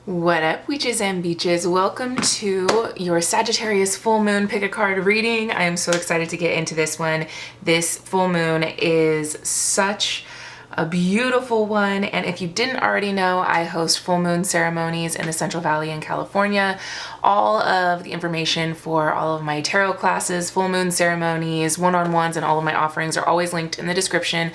What up, witches and beaches? Welcome to your Sagittarius full moon pick a card reading. I am so excited to get into this one. This full moon is such a beautiful one, and if you didn't already know, I host full moon ceremonies in the Central Valley in California. All of the information for all of my tarot classes, full moon ceremonies, one-on-ones, and all of my offerings are always linked in the description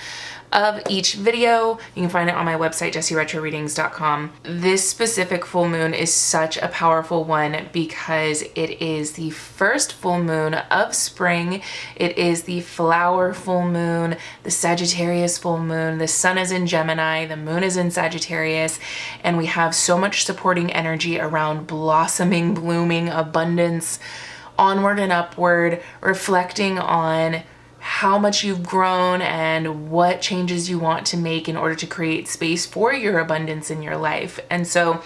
of each video. You can find it on my website, JessieRetroreadings.com. This specific full moon is such a powerful one because it is the first full moon of spring. It is the flower full moon, the Sagittarius full moon. The sun is in Gemini, the moon is in Sagittarius, and we have so much supporting energy around blossoming, blooming, abundance, onward and upward, reflecting on how much you've grown and what changes you want to make in order to create space for your abundance in your life. And so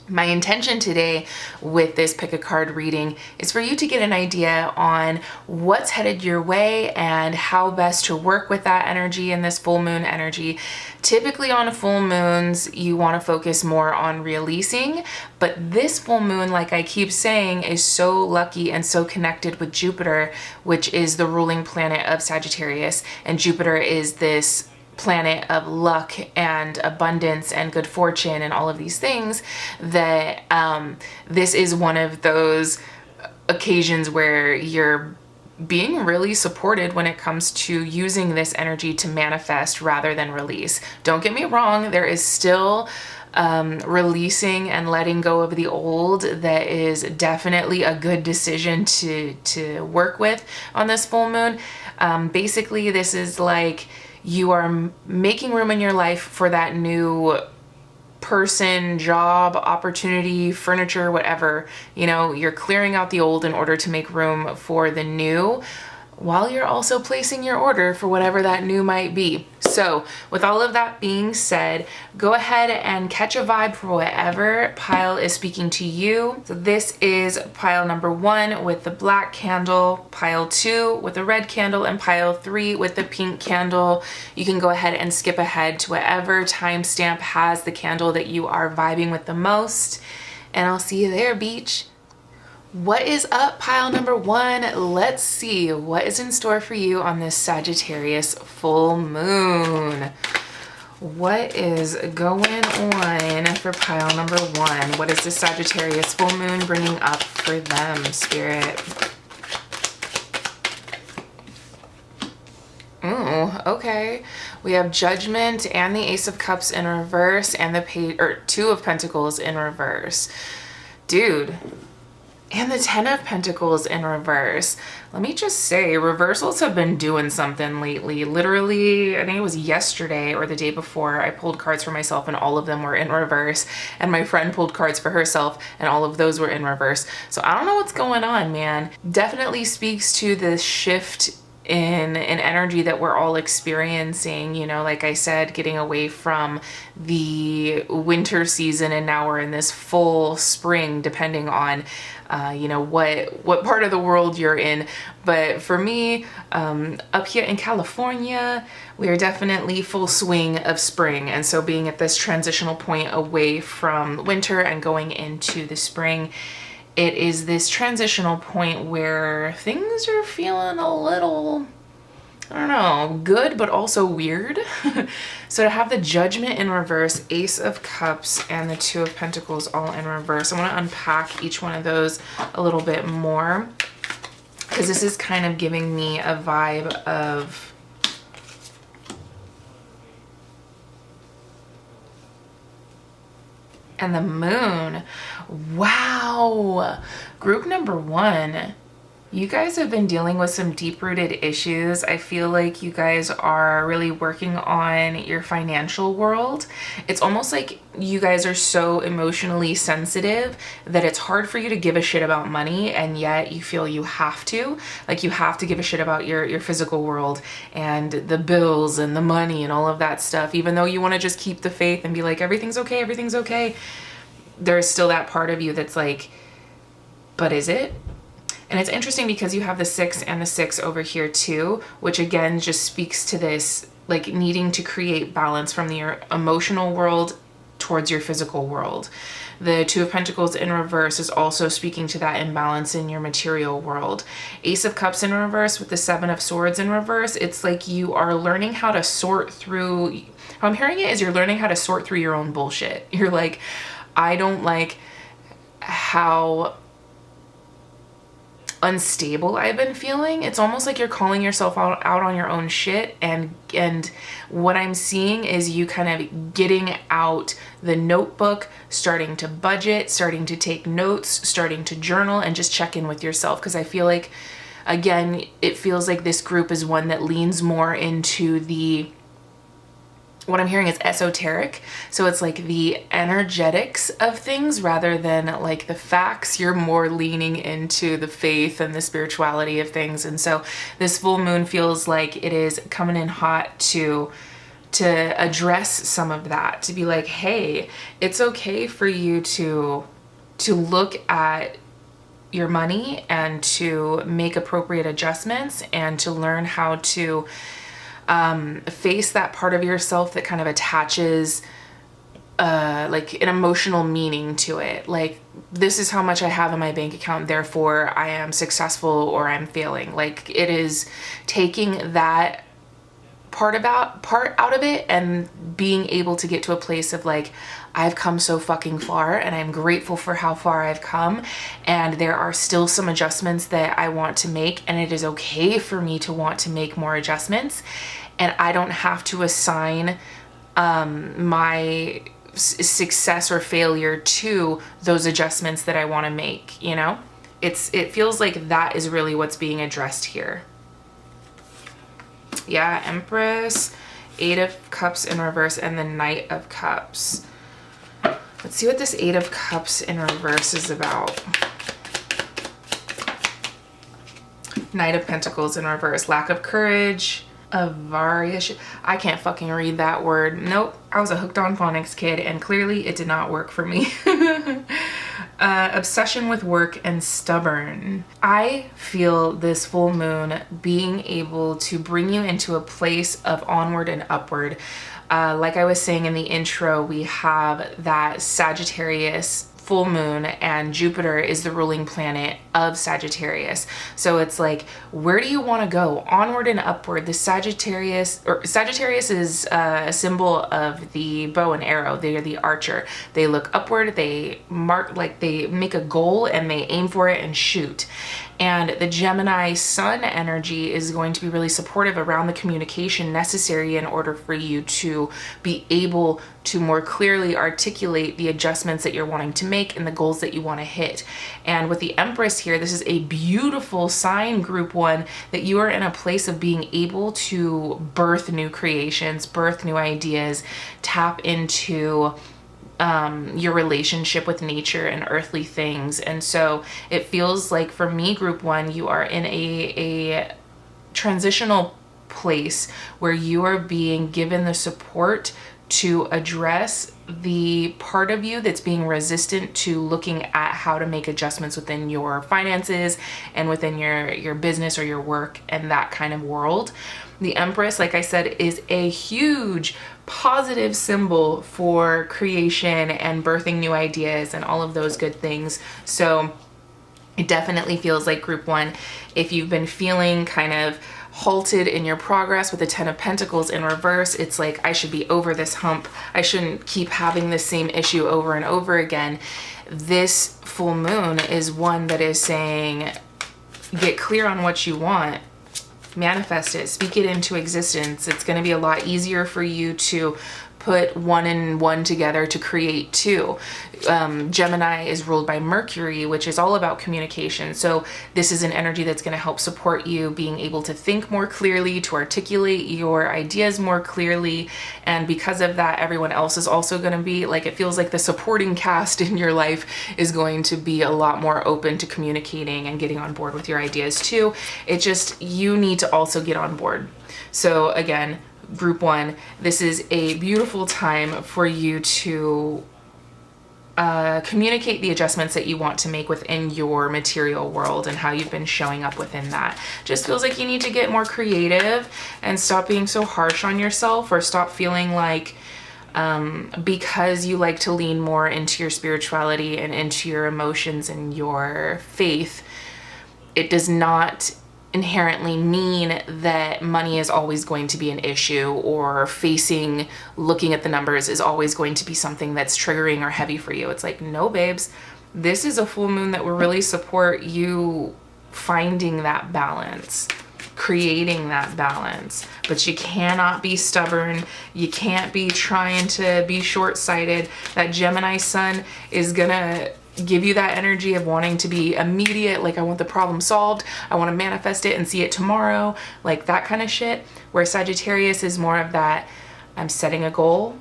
my intention today with this pick a card reading is for you to get an idea on what's headed your way and how best to work with that energy in this full moon energy. Typically on full moons, you want to focus more on releasing, but this full moon, like I keep saying, is so lucky and so connected with Jupiter, which is the ruling planet of Sagittarius. And Jupiter is this planet of luck and abundance and good fortune and all of these things, that this is one of those occasions where you're being really supported when it comes to using this energy to manifest rather than release. Don't get me wrong, there is still releasing and letting go of the old that is definitely a good decision to work with on this full moon. Basically, this is like you are making room in your life for that new person, job, opportunity, furniture, whatever. You know, you're clearing out the old in order to make room for the new, while you're also placing your order for whatever that new might be. So with all of that being said, go ahead and catch a vibe for whatever pile is speaking to you. So this is pile number 1 with the black candle, pile 2 with the red candle, and pile 3 with the pink candle. You can go ahead and skip ahead to whatever timestamp has the candle that you are vibing with the most. And I'll see you there, beach. What is up, pile number 1? Let's see what is in store for you on this Sagittarius full moon. What is going on for pile number 1? What is the Sagittarius full moon bringing up for them, Spirit? Ooh, okay. We have Judgment and the Ace of Cups in reverse and the Two of Pentacles in reverse. Dude. And the 10 of Pentacles in reverse. Let me just say, reversals have been doing something lately. Literally, I think it was yesterday or the day before, I pulled cards for myself and all of them were in reverse. And my friend pulled cards for herself and all of those were in reverse. So I don't know what's going on, man. Definitely speaks to the shift in energy that we're all experiencing, you know, like I said, getting away from the winter season and now we're in this full spring, depending on you know, what part of the world you're in. But for me, up here in California, we are definitely full swing of spring. And so being at this transitional point away from winter and going into the spring, it is this transitional point where things are feeling a little, I don't know, good, but also weird. So to have the Judgment in reverse, Ace of Cups, and the Two of Pentacles all in reverse, I want to unpack each one of those a little bit more, because this is kind of giving me a vibe of and the moon. Wow. Group number 1. You guys have been dealing with some deep-rooted issues. I feel like you guys are really working on your financial world. It's almost like you guys are so emotionally sensitive that it's hard for you to give a shit about money, and yet you feel you have to. Like you have to give a shit about your physical world and the bills and the money and all of that stuff. Even though you want to just keep the faith and be like, everything's okay, everything's okay. There's still that part of you that's like, but is it? And it's interesting because you have the 6 and the 6 over here too, which again just speaks to this like needing to create balance from your emotional world towards your physical world. The Two of Pentacles in reverse is also speaking to that imbalance in your material world. Ace of Cups in reverse with the Seven of Swords in reverse, it's like you are learning how to sort through, how I'm hearing it is you're learning how to sort through your own bullshit. You're like, I don't like how unstable I've been feeling. It's almost like you're calling yourself out on your own shit, and what I'm seeing is you kind of getting out the notebook, starting to budget, starting to take notes, starting to journal, and just check in with yourself. Because I feel like, again, it feels like this group is one that leans more into the, what I'm hearing is esoteric. So it's like the energetics of things rather than like the facts. You're more leaning into the faith and the spirituality of things. And so this full moon feels like it is coming in hot to address some of that, to be like, hey, it's okay for you to look at your money and to make appropriate adjustments and to learn how to face that part of yourself that kind of attaches like an emotional meaning to it. Like, this is how much I have in my bank account, therefore I am successful or I'm failing. Like, it is taking that part out of it and being able to get to a place of like, I've come so fucking far and I'm grateful for how far I've come, and there are still some adjustments that I want to make, and it is okay for me to want to make more adjustments, and I don't have to assign my success or failure to those adjustments that I want to make, you know? It feels like that is really what's being addressed here. Yeah, Empress, Eight of Cups in reverse, and the Knight of Cups. Let's see what this Eight of Cups in reverse is about. Knight of Pentacles in reverse. Lack of courage. Avarice. I can't fucking read that word. Nope. I was a hooked on phonics kid, and clearly it did not work for me. Obsession with work and stubborn. I feel this full moon being able to bring you into a place of onward and upward. Like I was saying in the intro, we have that Sagittarius full moon, and Jupiter is the ruling planet of Sagittarius. So it's like, where do you want to go? Onward and upward. The Sagittarius is a symbol of the bow and arrow. They are the archer. They look upward, they mark, like they make a goal and they aim for it and shoot. And the Gemini sun energy is going to be really supportive around the communication necessary in order for you to be able to more clearly articulate the adjustments that you're wanting to make and the goals that you want to hit. And with the Empress here, this is a beautiful sign, group one, that you are in a place of being able to birth new creations, birth new ideas, tap into your relationship with nature and earthly things. And so it feels like, for me, group one, you are in a transitional place where you are being given the support to address the part of you that's being resistant to looking at how to make adjustments within your finances and within your business or your work and that kind of world. The Empress, like I said, is a huge positive symbol for creation and birthing new ideas and all of those good things. So it definitely feels like, group one, if you've been feeling kind of halted in your progress with the Ten of Pentacles in reverse, it's like, I should be over this hump. I shouldn't keep having the same issue over and over again. This full moon is one that is saying, get clear on what you want. Manifest it, speak it into existence. It's going to be a lot easier for you to put one and one together to create two. Gemini is ruled by Mercury, which is all about communication. So this is an energy that's going to help support you being able to think more clearly, to articulate your ideas more clearly. And because of that, everyone else is also going to be like, it feels like the supporting cast in your life is going to be a lot more open to communicating and getting on board with your ideas too. It just, you need to also get on board. So again, group one, this is a beautiful time for you to communicate the adjustments that you want to make within your material world and how you've been showing up within that. Just feels like you need to get more creative and stop being so harsh on yourself, or stop feeling like because you like to lean more into your spirituality and into your emotions and your faith, it does not inherently mean that money is always going to be an issue, or looking at the numbers is always going to be something that's triggering or heavy for you. It's like, no, babes, this is a full moon that will really support you finding that balance, creating that balance. But you cannot be stubborn. You can't be trying to be short-sighted. That Gemini sun is gonna give you that energy of wanting to be immediate, like I want the problem solved, I want to manifest it and see it tomorrow, like that kind of shit. Where Sagittarius is more of that, I'm setting a goal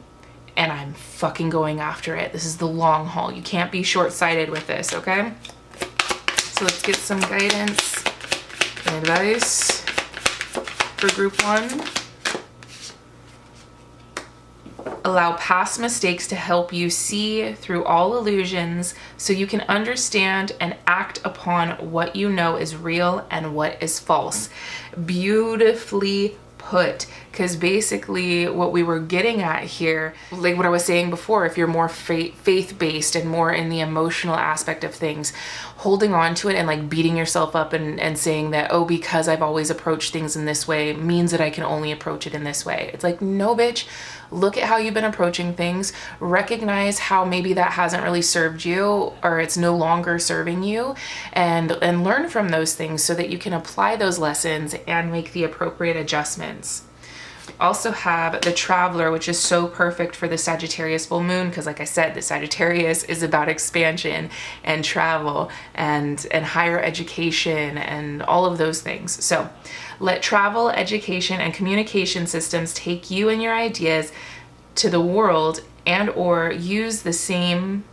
and I'm fucking going after it. This is the long haul. You can't be short-sighted with this, okay? So let's get some guidance and advice for group 1. Allow past mistakes to help you see through all illusions so you can understand and act upon what you know is real and what is false. Beautifully put, because basically what we were getting at here, like what I was saying before, if you're more faith-based and more in the emotional aspect of things, holding on to it and like beating yourself up and saying that, oh, because I've always approached things in this way means that I can only approach it in this way. It's like, no, bitch. Look at how you've been approaching things, recognize how maybe that hasn't really served you or it's no longer serving you, and learn from those things so that you can apply those lessons and make the appropriate adjustments. Also have the Traveler, which is so perfect for the Sagittarius full moon, because like I said, the Sagittarius is about expansion and travel and higher education and all of those things. So let travel, education, and communication systems take you and your ideas to the world, and or use the same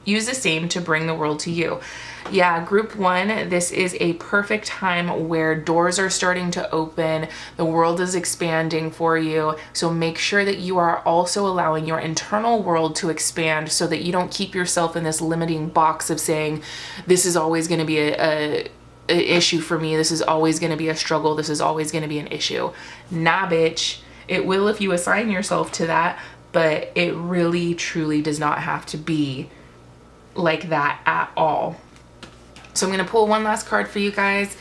to bring the world to you. Yeah, group 1, this is a perfect time where doors are starting to open, the world is expanding for you. So make sure that you are also allowing your internal world to expand so that you don't keep yourself in this limiting box of saying, this is always going to be a issue for me, this is always going to be a struggle, this is always going to be an issue. Nah, bitch. It will if you assign yourself to that, but it really truly does not have to be like that at all. So I'm going to pull one last card for you guys.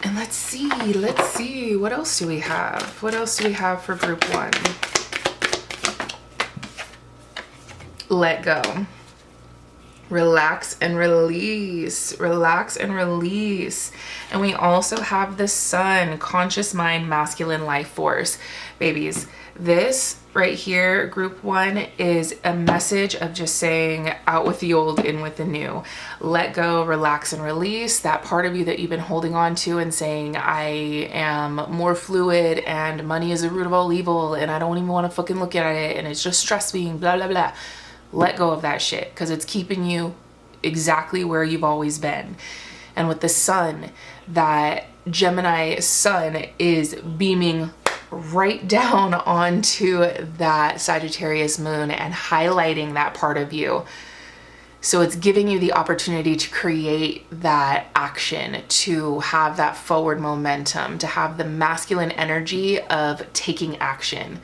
And let's see, what else do we have? What else do we have for group 1? Let go. Relax and release. Relax and release. And we also have the Sun, conscious mind, masculine life force. Babies, this right here, group 1, is a message of just saying out with the old, in with the new. Let go, relax, and release that part of you that you've been holding on to and saying, I am more fluid and money is the root of all evil and I don't even want to fucking look at it and it's just stress being blah, blah, blah. Let go of that shit, because it's keeping you exactly where you've always been. And with the Sun, that Gemini sun is beaming right down onto that Sagittarius moon and highlighting that part of you. So it's giving you the opportunity to create that action, to have that forward momentum, to have the masculine energy of taking action.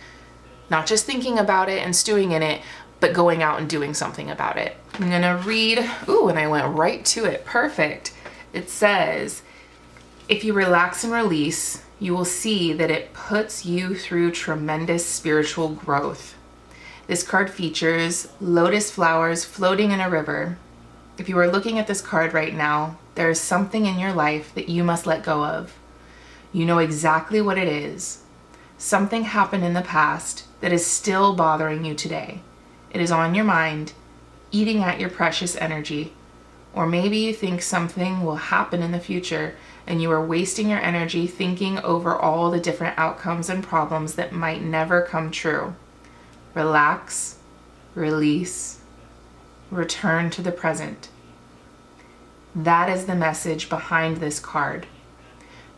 Not just thinking about it and stewing in it, but going out and doing something about it. I'm gonna read, ooh, and I went right to it, perfect. It says, if you relax and release, you will see that it puts you through tremendous spiritual growth. This card features lotus flowers floating in a river. If you are looking at this card right now, there is something in your life that you must let go of. You know exactly what it is. Something happened in the past that is still bothering you today. It is on your mind, eating at your precious energy. Or maybe you think something will happen in the future and you are wasting your energy thinking over all the different outcomes and problems that might never come true. Relax, release, return to the present. That is the message behind this card.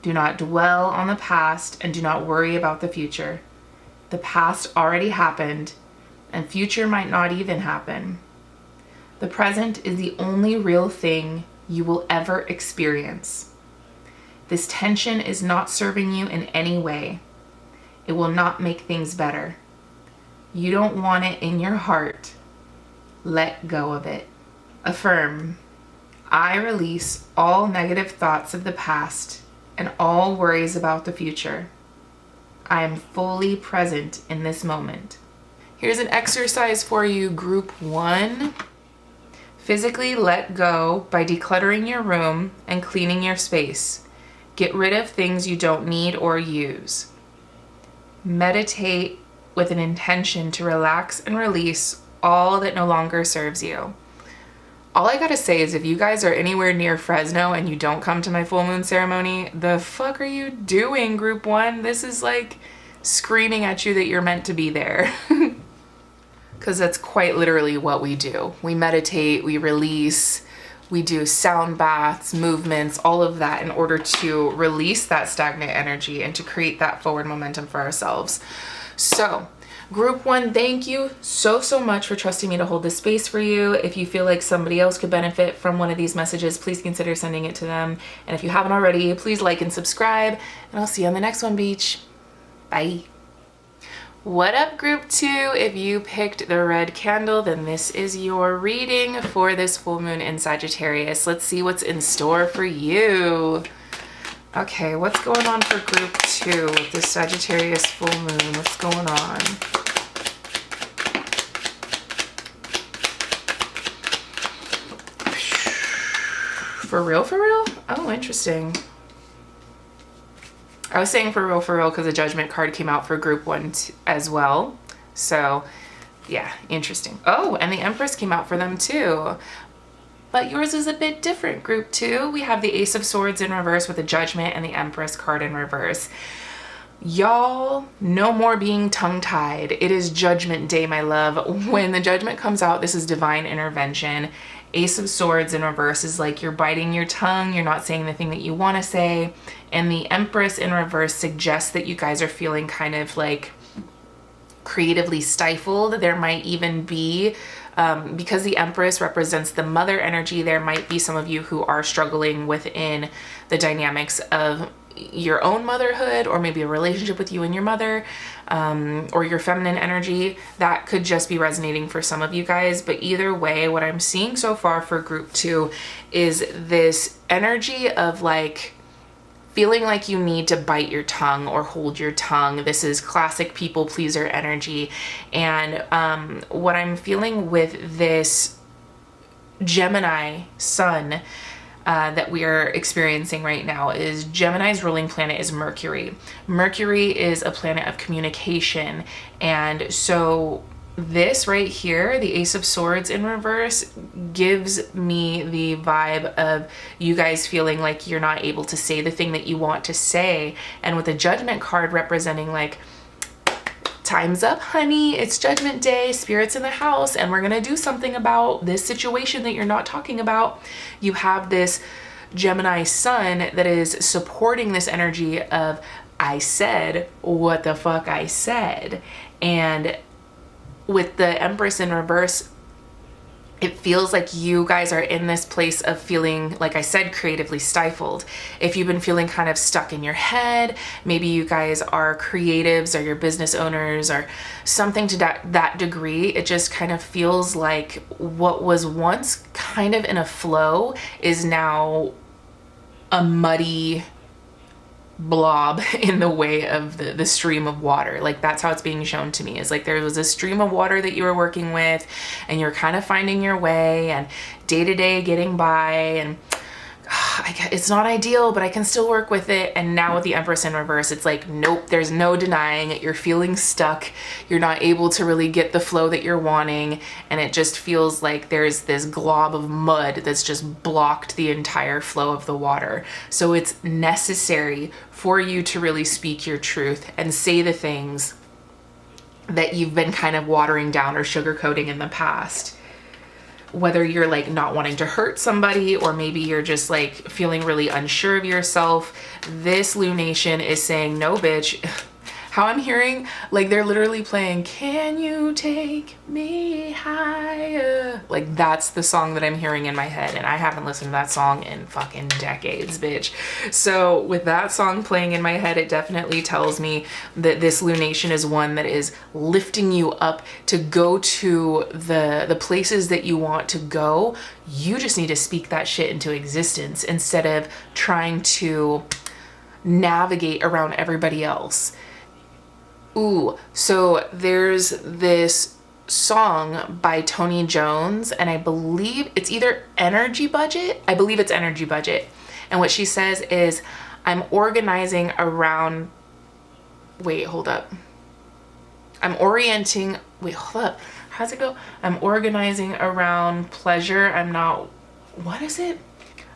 Do not dwell on the past and do not worry about the future. The past already happened, and future might not even happen. The present is the only real thing you will ever experience. This tension is not serving you in any way. It will not make things better. You don't want it in your heart. Let go of it. Affirm. I release all negative thoughts of the past and all worries about the future. I am fully present in this moment. Here's an exercise for you, group 1. Physically let go by decluttering your room and cleaning your space. Get rid of things you don't need or use. Meditate with an intention to relax and release all that no longer serves you. All I gotta say is if you guys are anywhere near Fresno and you don't come to my full moon ceremony, the fuck are you doing, group 1? This is like screaming at you that you're meant to be there. Because that's quite literally what we do. We meditate, we release, we do sound baths, movements, all of that in order to release that stagnant energy and to create that forward momentum for ourselves. So, group 1, thank you so much for trusting me to hold this space for you. If you feel like somebody else could benefit from one of these messages, please consider sending it to them. And if you haven't already, please like and subscribe. And I'll see you on the next one, beach. Bye. What up, group 2? If you picked the red candle, then this is your reading for this full moon in Sagittarius. Let's see what's in store for you. Okay, what's going on for group 2 with this Sagittarius full moon? What's going on? For real, for real? Oh, interesting. I was saying for real because the Judgment card came out for group 1 as well. So yeah, interesting. Oh, and the Empress came out for them too. But yours is a bit different, group 2. We have the Ace of Swords in reverse with the Judgment and the Empress card in reverse. Y'all, no more being tongue-tied. It is Judgment Day, my love. When the Judgment comes out, this is divine intervention. Ace of Swords in reverse is like you're biting your tongue, you're not saying the thing that you want to say. And the Empress in reverse suggests that you guys are feeling kind of like creatively stifled. There might even be, because the Empress represents the mother energy, there might be some of you who are struggling within the dynamics of your own motherhood, or maybe a relationship with you and your mother, or your feminine energy. That could just be resonating for some of you guys. But either way, what I'm seeing so far for group 2 is this energy of like feeling like you need to bite your tongue or hold your tongue. This is classic people pleaser energy. And what I'm feeling with this Gemini sun that we are experiencing right now is Gemini's ruling planet is Mercury. Mercury is a planet of communication. And so this right here, the Ace of Swords in reverse, gives me the vibe of you guys feeling like you're not able to say the thing that you want to say. And with the Judgment card representing like, time's up, honey. It's Judgment Day, spirit's in the house, and we're gonna do something about this situation that you're not talking about. You have this Gemini sun that is supporting this energy of, I said what the fuck I said. And with the Empress in reverse, it feels like you guys are in this place of feeling, like I said, creatively stifled. If you've been feeling kind of stuck in your head, maybe you guys are creatives or you're business owners or something to that degree, it just kind of feels like what was once kind of in a flow is now a muddy blob in the way of the stream of water. Like that's how it's being shown to me, is like there was a stream of water that you were working with and you're kind of finding your way and day to day getting by, and it's not ideal, but I can still work with it. And now with the Empress in reverse, it's like, nope, there's no denying it. You're feeling stuck. You're not able to really get the flow that you're wanting. And it just feels like there's this glob of mud that's just blocked the entire flow of the water. So it's necessary for you to really speak your truth and say the things that you've been kind of watering down or sugarcoating in the past. Whether you're like not wanting to hurt somebody, or maybe you're just like feeling really unsure of yourself, this lunation is saying, no bitch, how I'm hearing, like they're literally playing Can You Take Me Higher? Like that's the song that I'm hearing in my head, and I haven't listened to that song in fucking decades, bitch. So with that song playing in my head, it definitely tells me that this lunation is one that is lifting you up to go to the places that you want to go. You just need to speak that shit into existence instead of trying to navigate around everybody else. Ooh, so there's this song by Tony Jones, and I believe it's either Energy Budget. I believe it's Energy Budget. And what she says is, I'm organizing around, wait, hold up. I'm orienting, wait, hold up. How's it go? I'm organizing around pleasure. I'm not, what is it?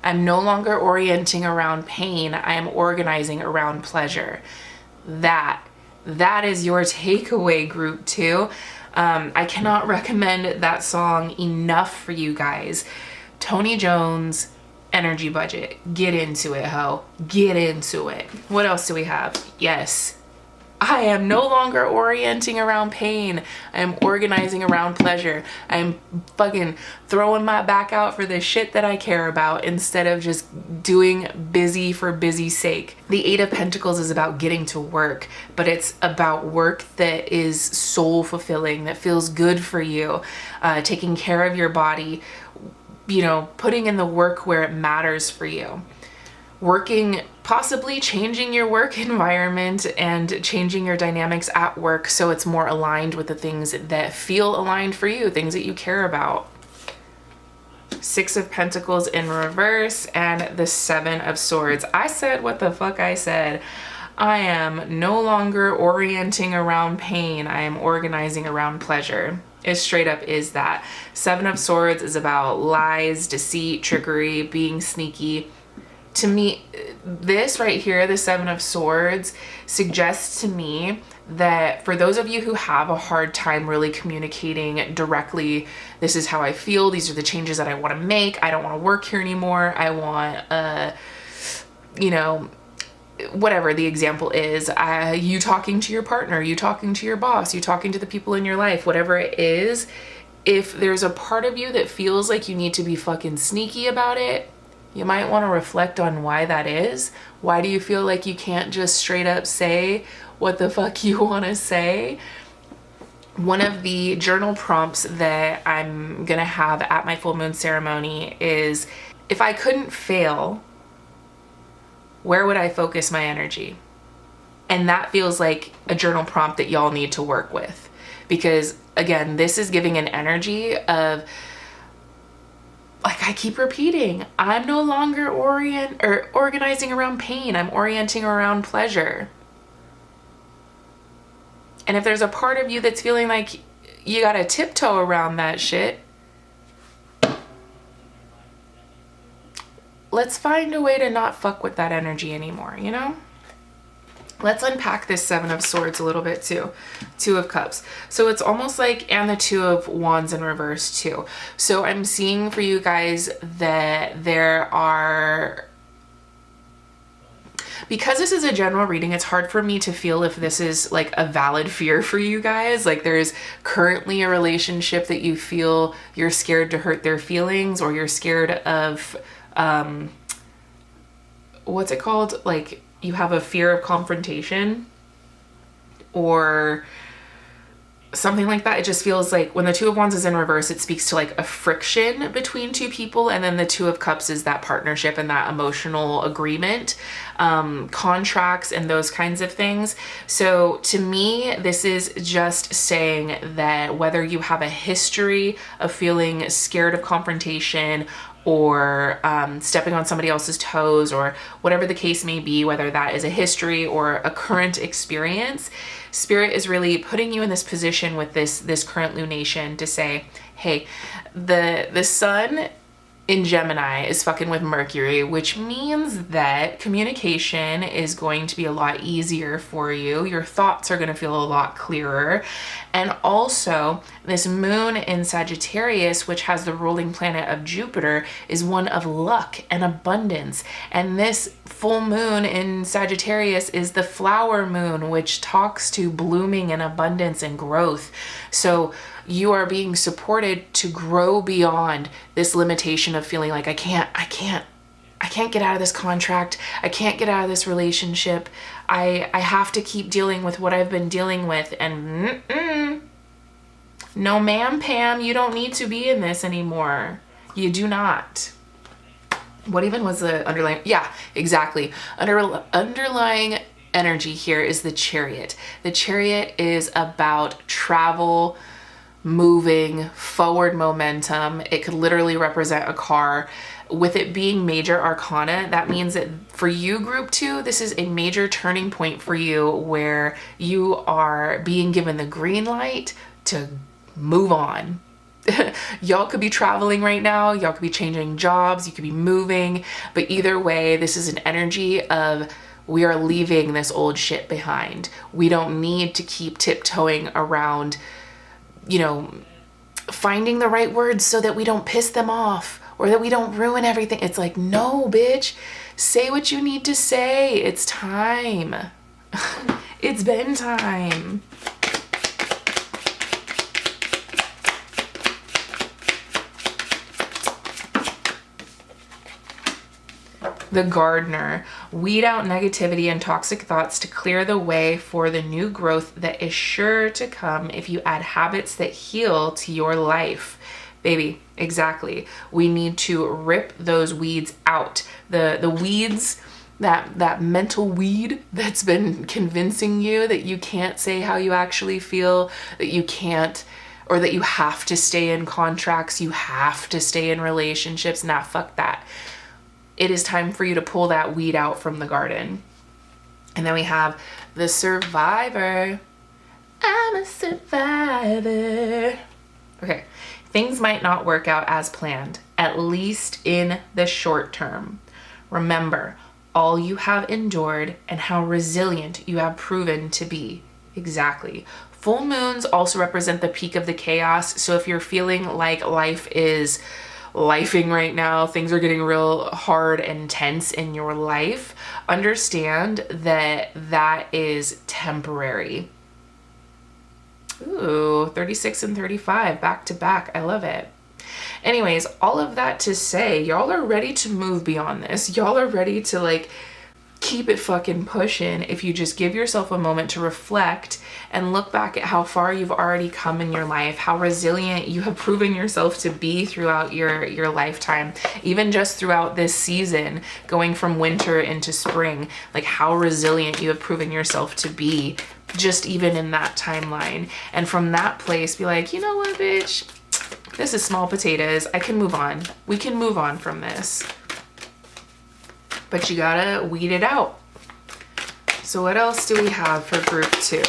I'm no longer orienting around pain. I am organizing around pleasure. That is your takeaway, group 2. I cannot recommend that song enough for you guys. Tony Jones, Energy Budget. Get into it, ho. Get into it. What else do we have? Yes. I am no longer orienting around pain. I am organizing around pleasure. I'm fucking throwing my back out for the shit that I care about instead of just doing busy for busy's sake. The 8 of Pentacles is about getting to work, but it's about work that is soul fulfilling, that feels good for you, taking care of your body, you know, putting in the work where it matters for you. Working, possibly changing your work environment and changing your dynamics at work so it's more aligned with the things that feel aligned for you, things that you care about. 6 of Pentacles in reverse and the 7 of Swords. I said what the fuck I said. I am no longer orienting around pain. I am organizing around pleasure. It straight up is that. 7 of Swords is about lies, deceit, trickery, being sneaky. To me, this right here, the 7 of Swords, suggests to me that for those of you who have a hard time really communicating directly, this is how I feel, these are the changes that I want to make, I don't want to work here anymore, I want, you know, whatever the example is, you talking to your partner, you talking to your boss, you talking to the people in your life, whatever it is, if there's a part of you that feels like you need to be fucking sneaky about it, you might want to reflect on why that is. Why do you feel like you can't just straight up say what the fuck you want to say? One of the journal prompts that I'm going to have at my full moon ceremony is, if I couldn't fail, where would I focus my energy? And that feels like a journal prompt that y'all need to work with. Because again, this is giving an energy of, like I keep repeating, I'm no longer organizing around pain. I'm orienting around pleasure. And if there's a part of you that's feeling like you gotta tiptoe around that shit, let's find a way to not fuck with that energy anymore, you know? Let's unpack this 7 of Swords a little bit too. 2 of Cups. So it's almost like, and the 2 of Wands in reverse too. So I'm seeing for you guys that there are, because this is a general reading, it's hard for me to feel if this is like a valid fear for you guys. Like there's currently a relationship that you feel you're scared to hurt their feelings, or you're scared of, what's it called? Like, you have a fear of confrontation or something like that. It just feels like when the 2 of Wands is in reverse, it speaks to like a friction between 2 people. And then the 2 of Cups is that partnership and that emotional agreement, contracts and those kinds of things. So to me, this is just saying that whether you have a history of feeling scared of confrontation or stepping on somebody else's toes, or whatever the case may be, whether that is a history or a current experience, Spirit is really putting you in this position with this current lunation to say, hey, the sun in Gemini is fucking with Mercury, which means that communication is going to be a lot easier for you. Your thoughts are going to feel a lot clearer. And also, this moon in Sagittarius, which has the ruling planet of Jupiter, is one of luck and abundance. And this full moon in Sagittarius is the flower moon, which talks to blooming and abundance and growth. So you are being supported to grow beyond this limitation of feeling like I can't get out of this contract. I can't get out of this relationship. I have to keep dealing with what I've been dealing with. And no, ma'am, Pam, you don't need to be in this anymore. You do not. What even was the underlying? Yeah, exactly. Underlying energy here is the Chariot. The Chariot is about travel, moving, forward momentum. It could literally represent a car. With it being major arcana, that means that for you, group 2, this is a major turning point for you where you are being given the green light to move on. Y'all could be traveling right now. Y'all could be changing jobs. You could be moving. But either way, this is an energy of we are leaving this old shit behind. We don't need to keep tiptoeing around, you know, finding the right words so that we don't piss them off or that we don't ruin everything. It's like, no, bitch, say what you need to say. It's time. It's been time. The Gardener. Weed out negativity and toxic thoughts to clear the way for the new growth that is sure to come if you add habits that heal to your life. Baby, exactly. We need to rip those weeds out. The weeds, that mental weed that's been convincing you that you can't say how you actually feel, that you can't, or that you have to stay in contracts, you have to stay in relationships. Nah, fuck that. It is time for you to pull that weed out from the garden. And then we have the Survivor. I'm a survivor. Okay, things might not work out as planned, at least in the short term. Remember all you have endured and how resilient you have proven to be. Exactly. Full moons also represent the peak of the chaos. So if you're feeling like life is lifing right now, things are getting real hard and tense in your life, understand that that is temporary. Ooh, 36 and 35 back to back. I love it. Anyways, all of that to say, y'all are ready to move beyond this. Y'all are ready to like keep it fucking pushing if you just give yourself a moment to reflect and look back at how far you've already come in your life, how resilient you have proven yourself to be throughout your lifetime, even just throughout this season, going from winter into spring, like how resilient you have proven yourself to be just even in that timeline. And from that place, be like, you know what, bitch, this is small potatoes. I can move on. We can move on from this. But you gotta weed it out. So what else do we have for group 2?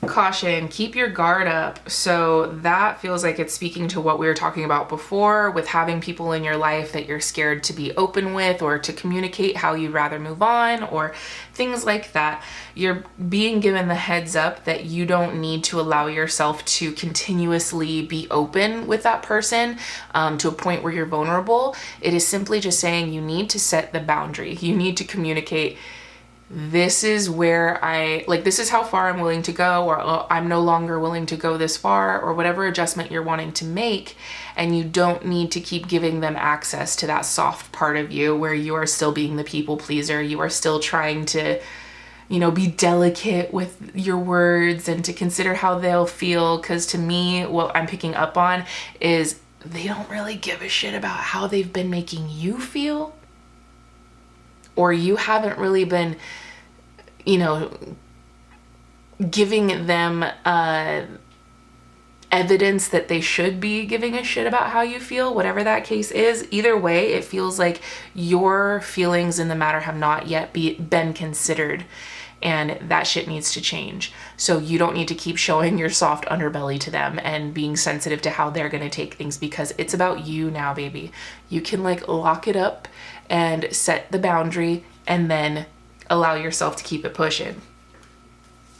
Caution, keep your guard up. So that feels like it's speaking to what we were talking about before with having people in your life that you're scared to be open with or to communicate how you'd rather move on or things like that. You're being given the heads up that you don't need to allow yourself to continuously be open with that person to a point where you're vulnerable. It is simply just saying you need to set the boundary. You need to communicate, this is where this is how far I'm willing to go, or I'm no longer willing to go this far, or whatever adjustment you're wanting to make. And you don't need to keep giving them access to that soft part of you where you are still being the people pleaser. You are still trying to, you know, be delicate with your words and to consider how they'll feel. Because to me, what I'm picking up on is they don't really give a shit about how they've been making you feel. Or you haven't really been, you know, giving them evidence that they should be giving a shit about how you feel, whatever that case is. Either way, it feels like your feelings in the matter have not yet been considered. and that shit needs to change. So you don't need to keep showing your soft underbelly to them and being sensitive to how they're gonna take things, because it's about you now, baby. You can like lock it up and set the boundary and then allow yourself to keep it pushing.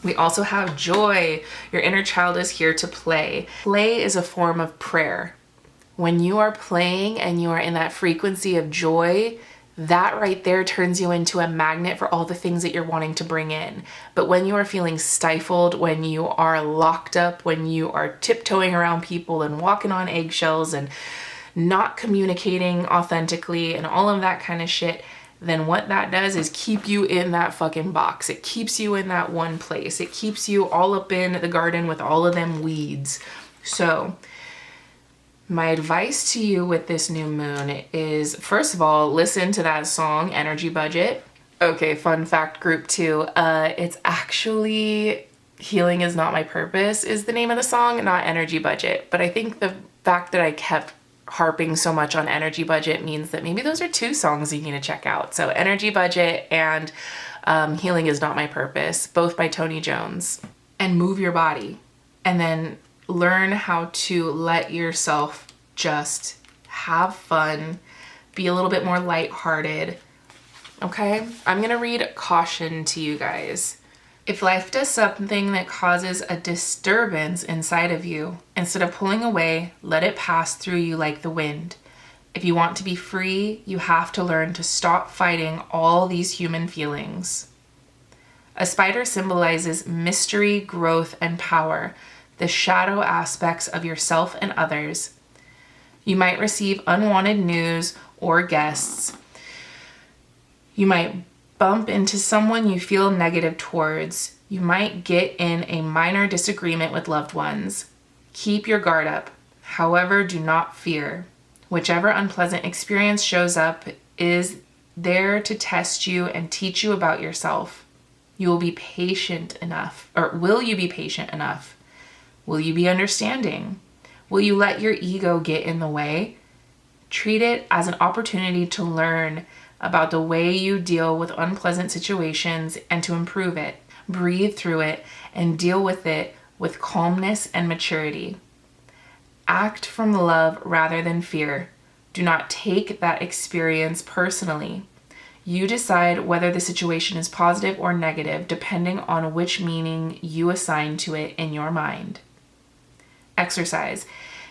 We also have joy. Your inner child is here to play. Play is a form of prayer. When you are playing and you are in that frequency of joy, that right there turns you into a magnet for all the things that you're wanting to bring in. But when you are feeling stifled, when you are locked up, when you are tiptoeing around people and walking on eggshells and not communicating authentically and all of that kind of shit, then what that does is keep you in that fucking box. It keeps you in that one place. It keeps you all up in the garden with all of them weeds. So my advice to you with this new moon is, first of all, listen to that song, Energy Budget. Okay, fun fact, group 2. It's actually Healing Is Not My Purpose is the name of the song, not Energy Budget. But I think the fact that I kept harping so much on Energy Budget means that maybe those are 2 songs you need to check out. So Energy Budget and Healing Is Not My Purpose, both by Tony Jones. And move your body. And then learn how to let yourself just have fun, be a little bit more lighthearted. Okay? I'm gonna read caution to you guys. If life does something that causes a disturbance inside of you, instead of pulling away, let it pass through you like the wind. If you want to be free, you have to learn to stop fighting all these human feelings. A spider symbolizes mystery, growth, and power, the shadow aspects of yourself and others. You might receive unwanted news or guests. You might bump into someone you feel negative towards. You might get in a minor disagreement with loved ones. Keep your guard up. However, do not fear. Whichever unpleasant experience shows up is there to test you and teach you about yourself. You will be patient enough, or will you be patient enough? Will you be understanding? Will you let your ego get in the way? Treat it as an opportunity to learn about the way you deal with unpleasant situations and to improve it. Breathe through it and deal with it with calmness and maturity. Act from love rather than fear. Do not take that experience personally. You decide whether the situation is positive or negative, depending on which meaning you assign to it in your mind. Exercise.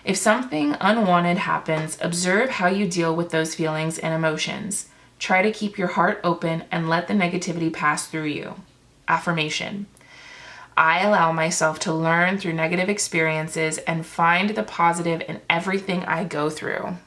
If something unwanted happens, observe how you deal with those feelings and emotions. Try to keep your heart open and let the negativity pass through you. Affirmation. I allow myself to learn through negative experiences and find the positive in everything I go through.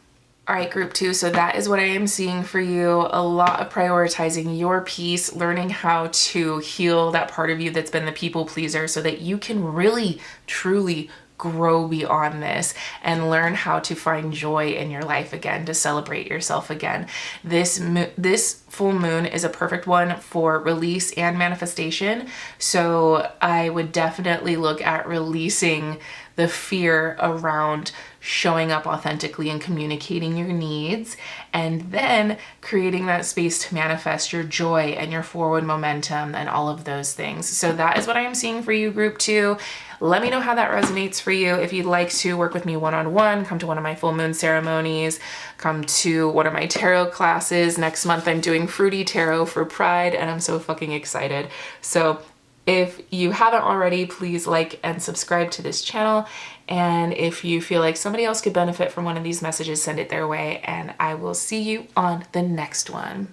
All right, group 2, so that is what I am seeing for you. A lot of prioritizing your peace, learning how to heal that part of you that's been the people pleaser so that you can really, truly grow beyond this and learn how to find joy in your life again, to celebrate yourself again. This full moon is a perfect one for release and manifestation. So I would definitely look at releasing the fear around showing up authentically and communicating your needs, and then creating that space to manifest your joy and your forward momentum and all of those things. So that is what I am seeing for you, group 2. Let me know how that resonates for you. If you'd like to work with me one-on-one, come to one of my full moon ceremonies, come to one of my tarot classes. Next month I'm doing Fruity Tarot for Pride, and I'm so fucking excited. So if you haven't already, please like and subscribe to this channel. And if you feel like somebody else could benefit from one of these messages, send it their way, and I will see you on the next one.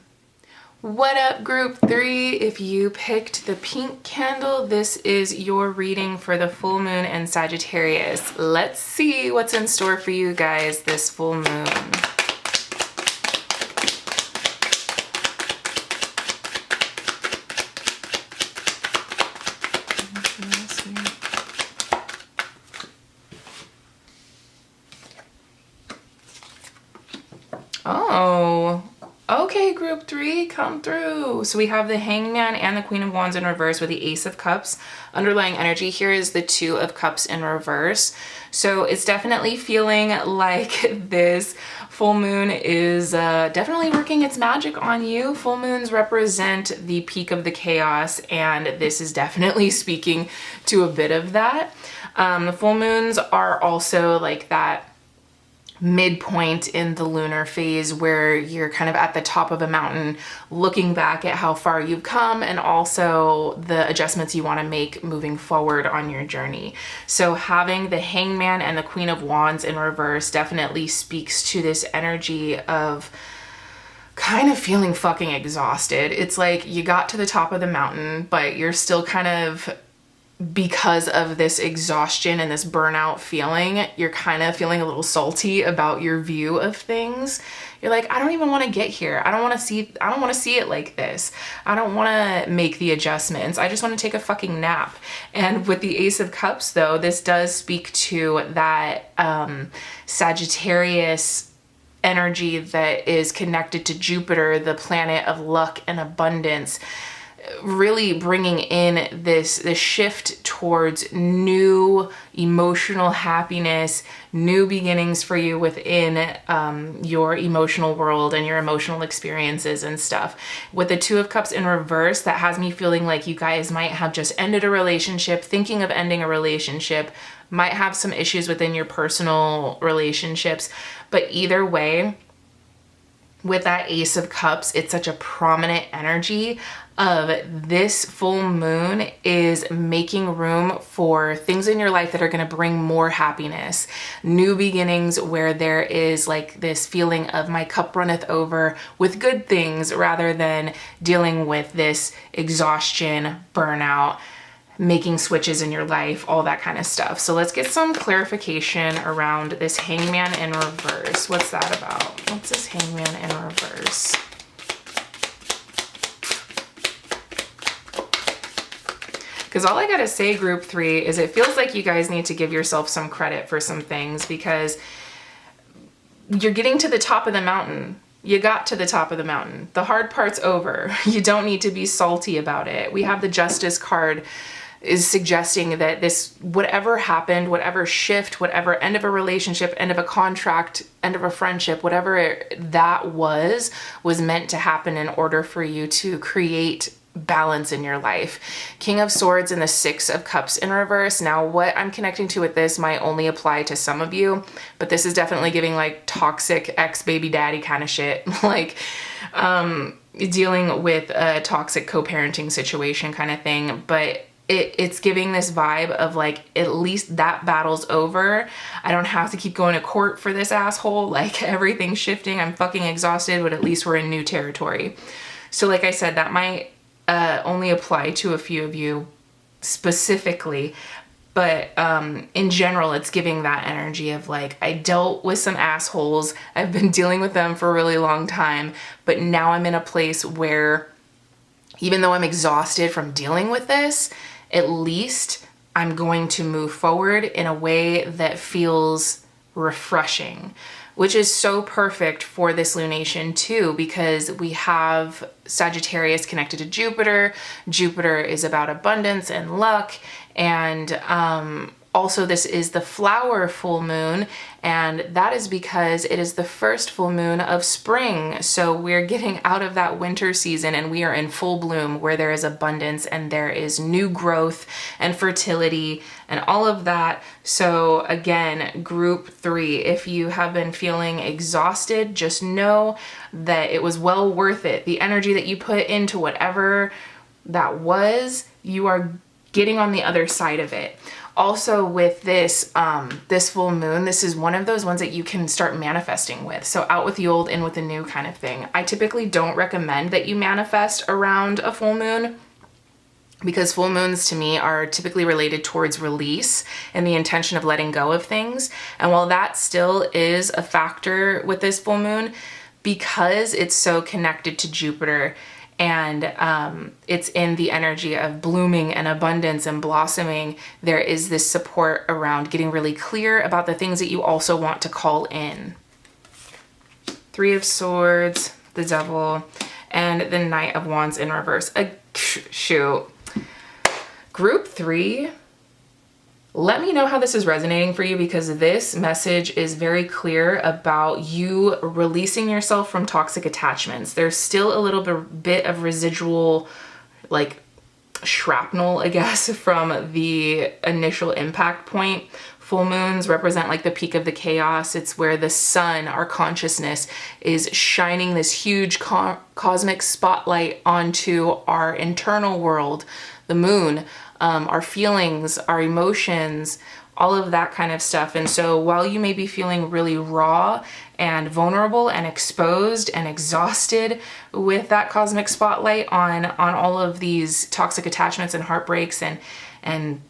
What up, group 3? If you picked the pink candle, this is your reading for the full moon and Sagittarius. Let's see what's in store for you guys this full moon. Oh, Okay, group 3, come through. So we have the Hangman and the Queen of Wands in reverse with the Ace of Cups. Underlying energy here is the Two of Cups in reverse. So it's definitely feeling like this full moon is definitely working its magic on you. Full moons represent the peak of the chaos, and this is definitely speaking to a bit of that. The full moons are also like that midpoint in the lunar phase where you're kind of at the top of a mountain looking back at how far you've come and also the adjustments you want to make moving forward on your journey. So having the Hangman and the Queen of Wands in reverse definitely speaks to this energy of kind of feeling fucking exhausted. It's like you got to the top of the mountain, but you're still kind of, because of this exhaustion and this burnout feeling, you're kind of feeling a little salty about your view of things. You're like, I don't even want to get here. I don't want to see it like this. I don't want to make the adjustments. I just want to take a fucking nap. And with the Ace of Cups though, this does speak to that Sagittarius energy that is connected to Jupiter, the planet of luck and abundance, really bringing in this shift towards new emotional happiness, new beginnings for you within your emotional world and your emotional experiences and stuff. With the Two of Cups in reverse, that has me feeling like you guys might have just ended a relationship, thinking of ending a relationship, might have some issues within your personal relationships, but either way, with that Ace of Cups, it's such a prominent energy of this full moon is making room for things in your life that are going to bring more happiness, new beginnings where there is like this feeling of my cup runneth over with good things rather than dealing with this exhaustion, burnout, making switches in your life, all that kind of stuff. So let's get some clarification around this Hangman in reverse. What's that about? What's this Hangman in reverse? Because all I gotta say, group 3, is it feels like you guys need to give yourself some credit for some things because you're getting to the top of the mountain. You got to the top of the mountain. The hard part's over. You don't need to be salty about it. We have the Justice card is suggesting that this, whatever happened, whatever shift, whatever end of a relationship, end of a contract, end of a friendship, whatever that was meant to happen in order for you to create balance in your life. King of Swords and the Six of Cups in reverse. Now, what I'm connecting to with this might only apply to some of you, but this is definitely giving like toxic ex-baby daddy kind of shit. Like, dealing with a toxic co-parenting situation kind of thing. But it's giving this vibe of like, at least that battle's over. I don't have to keep going to court for this asshole. Like, everything's shifting. I'm fucking exhausted, but at least we're in new territory. So like I said, that might only apply to a few of you specifically, but in general, it's giving that energy of like, I dealt with some assholes. I've been dealing with them for a really long time, but now I'm in a place where even though I'm exhausted from dealing with this, at least I'm going to move forward in a way that feels refreshing, which is so perfect for this lunation too, because we have Sagittarius connected to Jupiter. Jupiter is about abundance and luck. And also this is the flower full moon, and that is because it is the first full moon of spring. So we're getting out of that winter season and we are in full bloom where there is abundance and there is new growth and fertility and all of that. So again, group 3, if you have been feeling exhausted, just know that it was well worth it. The energy that you put into whatever that was, you are getting on the other side of it. Also with this, this full moon, this is one of those ones that you can start manifesting with. So out with the old, in with the new kind of thing. I typically don't recommend that you manifest around a full moon because full moons to me are typically related towards release and the intention of letting go of things. And while that still is a factor with this full moon, because it's so connected to Jupiter, and it's in the energy of blooming and abundance and blossoming, there is this support around getting really clear about the things that you also want to call in. 3 of Swords, the Devil, and the Knight of Wands in reverse. Shoot. Group 3, let me know how this is resonating for you, because this message is very clear about you releasing yourself from toxic attachments. There's still a little bit of residual, like, shrapnel, I guess, from the initial impact point. Full moons represent like the peak of the chaos. It's where the sun, our consciousness, is shining this huge cosmic spotlight onto our internal world. The moon, our feelings, our emotions, all of that kind of stuff. And so while you may be feeling really raw and vulnerable and exposed and exhausted with that cosmic spotlight on all of these toxic attachments and heartbreaks and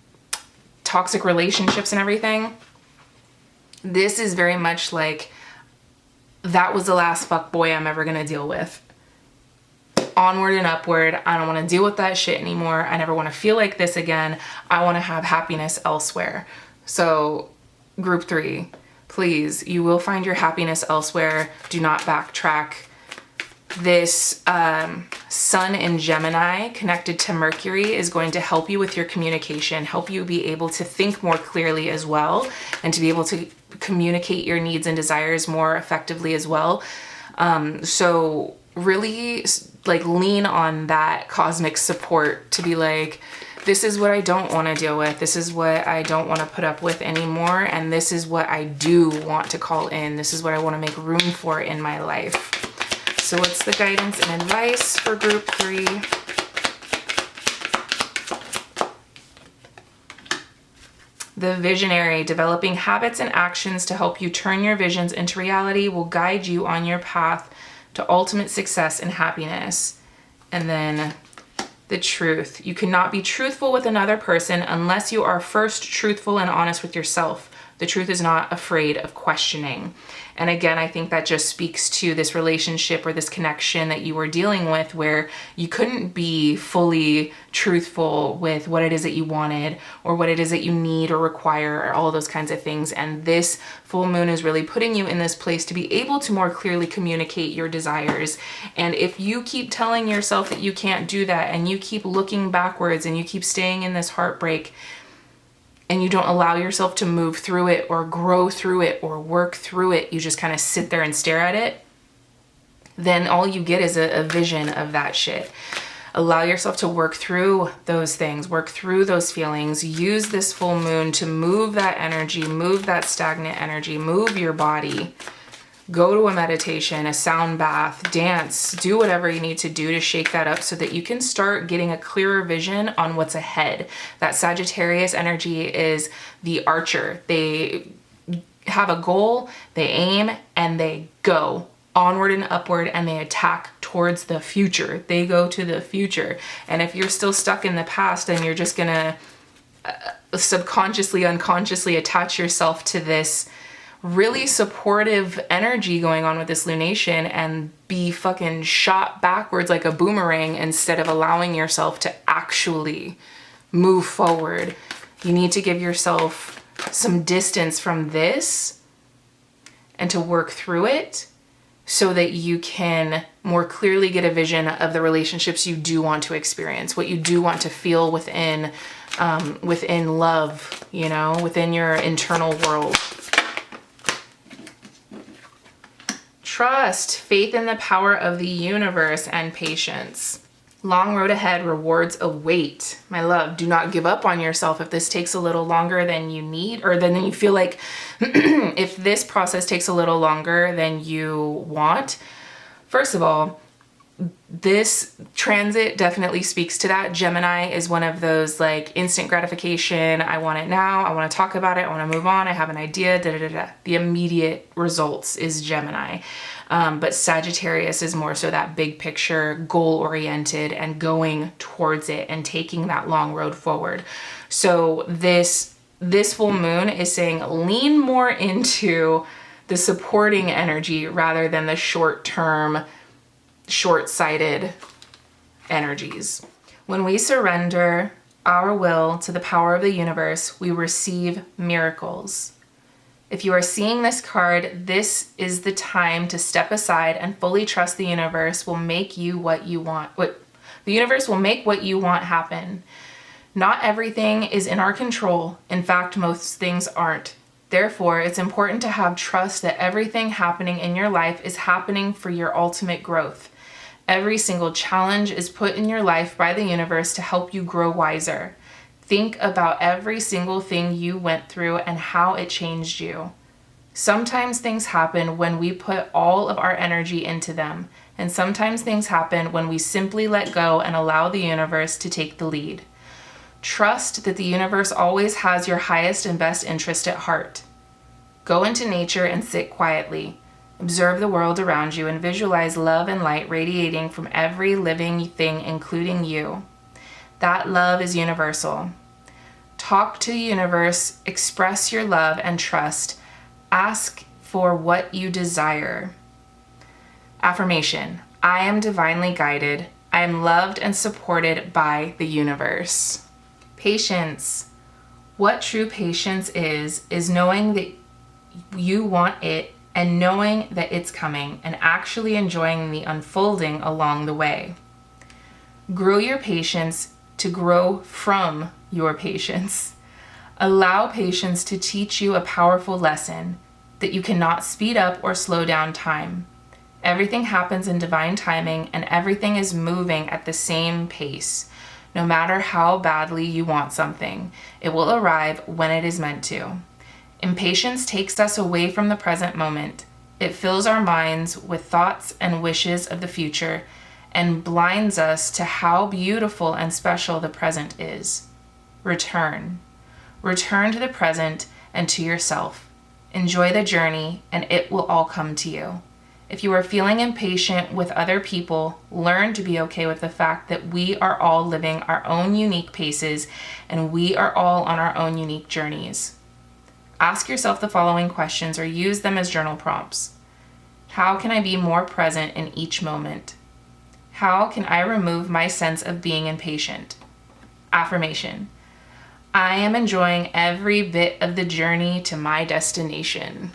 toxic relationships and everything, this is very much like, that was the last fuckboy I'm ever gonna deal with. Onward and upward. I don't want to deal with that shit anymore. I never want to feel like this again. I want to have happiness elsewhere. So group 3, please, you will find your happiness elsewhere. Do not backtrack. This sun in Gemini connected to Mercury is going to help you with your communication, help you be able to think more clearly as well, and to be able to communicate your needs and desires more effectively as well. So really like lean on that cosmic support to be like, this is what I don't want to deal with. This is what I don't want to put up with anymore. And this is what I do want to call in. This is what I want to make room for in my life. So what's the guidance and advice for group 3? The visionary, developing habits and actions to help you turn your visions into reality, will guide you on your path to ultimate success and happiness. And then the truth. You cannot be truthful with another person unless you are first truthful and honest with yourself. The truth is not afraid of questioning. And again, I think that just speaks to this relationship or this connection that you were dealing with, where you couldn't be fully truthful with what it is that you wanted or what it is that you need or require, or all those kinds of things. And this full moon is really putting you in this place to be able to more clearly communicate your desires. And if you keep telling yourself that you can't do that, and you keep looking backwards, and you keep staying in this heartbreak, and you don't allow yourself to move through it or grow through it or work through it, you just kind of sit there and stare at it, then all you get is a vision of that shit. Allow yourself to work through those things, work through those feelings. Use this full moon to move that energy, move that stagnant energy, move your body. Go to a meditation, a sound bath, dance, do whatever you need to do to shake that up so that you can start getting a clearer vision on what's ahead. That Sagittarius energy is the archer. They have a goal, they aim, and they go onward and upward, and they attack towards the future. They go to the future. And if you're still stuck in the past, then you're just gonna subconsciously, unconsciously attach yourself to this really supportive energy going on with this lunation and be fucking shot backwards like a boomerang instead of allowing yourself to actually move forward. You need to give yourself some distance from this and to work through it so that you can more clearly get a vision of the relationships you do want to experience, what you do want to feel within love, you know, within your internal world. Trust, faith in the power of the universe, and patience. Long road ahead, rewards await. My love, do not give up on yourself if this takes a little longer than you need, or than you feel like if this process takes a little longer than you want. First of all, this transit definitely speaks to that. Gemini is one of those like instant gratification. I want it now. I want to talk about it. I want to move on. I have an idea. The immediate results is Gemini. But Sagittarius is more so that big picture, goal oriented, and going towards it and taking that long road forward. So this full moon is saying lean more into the supporting energy rather than the short-term, short-sighted energies. When we surrender our will to the power of the universe, we receive miracles. If you are seeing this card, this is the time to step aside and fully trust the universe will make you what you want. The universe will make what you want happen. Not everything is in our control. In fact, most things aren't. Therefore, it's important to have trust that everything happening in your life is happening for your ultimate growth. Every single challenge is put in your life by the universe to help you grow wiser. Think about every single thing you went through and how it changed you. Sometimes things happen when we put all of our energy into them, and sometimes things happen when we simply let go and allow the universe to take the lead. Trust that the universe always has your highest and best interest at heart. Go into nature and sit quietly. Observe the world around you and visualize love and light radiating from every living thing, including you. That love is universal. Talk to the universe, express your love and trust. Ask for what you desire. Affirmation: I am divinely guided. I am loved and supported by the universe. Patience. What true patience is knowing that you want it and knowing that it's coming and actually enjoying the unfolding along the way. Grow your patience to grow from your patience. Allow patience to teach you a powerful lesson that you cannot speed up or slow down time. Everything happens in divine timing and everything is moving at the same pace. No matter how badly you want something, it will arrive when it is meant to. Impatience takes us away from the present moment. It fills our minds with thoughts and wishes of the future and blinds us to how beautiful and special the present is. Return. Return to the present and to yourself. Enjoy the journey and it will all come to you. If you are feeling impatient with other people, learn to be okay with the fact that we are all living our own unique paces and we are all on our own unique journeys. Ask yourself the following questions or use them as journal prompts. How can I be more present in each moment? How can I remove my sense of being impatient? Affirmation: I am enjoying every bit of the journey to my destination.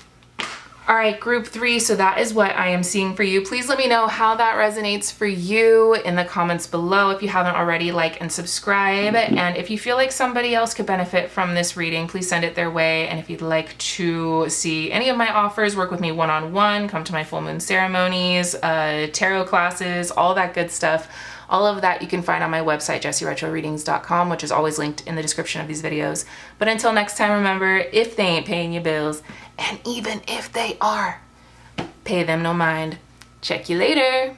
All right, group 3, so that is what I am seeing for you. Please let me know how that resonates for you in the comments below. If you haven't already, like and subscribe. And if you feel like somebody else could benefit from this reading, please send it their way. And if you'd like to see any of my offers, work with me one-on-one, come to my full moon ceremonies, tarot classes, all that good stuff. All of that you can find on my website, JessieRetroReadings.com, which is always linked in the description of these videos. But until next time, remember, if they ain't paying your bills, and even if they are, pay them no mind. Check you later.